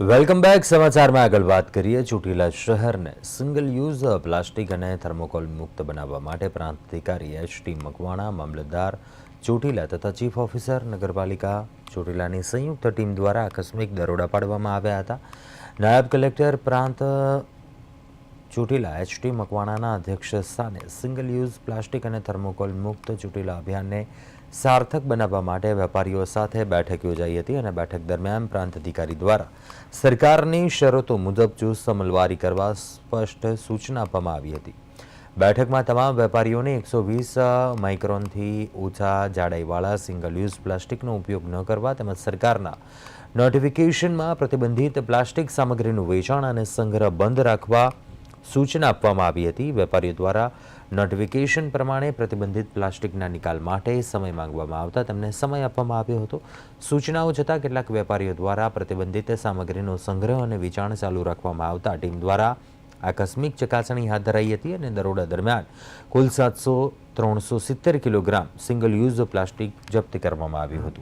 Welcome back. સમાચારમાં આગળ વાત કરીએ. ચોટીલા શહેરને સિંગલ યુઝ પ્લાસ્ટિક અને થર્મોકોલ મુક્ત બનાવવા માટે પ્રાંત અધિકારી એચ.ટી. મકવાણા, મામલતદાર ચોટીલા તથા ચીફ ઓફિસર નગરપાલિકા ચોટીલાની સંયુક્ત ટીમ દ્વારા આકસ્મિક દરોડા પાડવામાં આવ્યા હતા. નાયબ કલેક્ટર પ્રાંત ચોટીલા એચ.ટી. મકવાણાના અધ્યક્ષ સ્થાને સિંગલ યુઝ પ્લાસ્ટિક અને થર્મોકોલ મુક્ત ચોટીલા અભિયાનને સાર્થક બનાવવા માટે વેપારીઓ સાથે બેઠક યોજાઈ હતી અને બેઠક દરમિયાન પ્રાંત અધિકારી દ્વારા સરકારની શરતો મુજબ ચુસ્ત અમલવારી કરવા સ્પષ્ટ સૂચના આપવામાં આવી હતી. બેઠકમાં તમામ વેપારીઓને 120 માઇક્રોનથી ઓછા જાડાઈવાળા સિંગલ યુઝ પ્લાસ્ટિકનો ઉપયોગ ન કરવા તેમજ સરકારના નોટિફિકેશનમાં પ્રતિબંધિત પ્લાસ્ટિક સામગ્રીનું વેચાણ અને સંગ્રહ બંધ રાખવા સૂચના આપવામાં આવી હતી. વેપારીઓ દ્વારા નોટિફિકેશન પ્રમાણે પ્રતિબંધિત પ્લાસ્ટિકના નિકાલ માટે સમય માંગવામાં આવતા તેમને સમય આપવામાં આવ્યો હતો. સૂચનાઓ છતાં કેટલાક વેપારીઓ દ્વારા પ્રતિબંધિત સામગ્રીનો સંગ્રહ અને વેચાણ ચાલુ રાખવામાં આવતા ટીમ દ્વારા આકસ્મિક ચકાસણી હાથ ધરાઈ હતી અને દરોડા દરમિયાન કુલ 370 કિલોગ્રામ સિંગલ યુઝ પ્લાસ્ટિક જપ્ત કરવામાં આવ્યું હતું.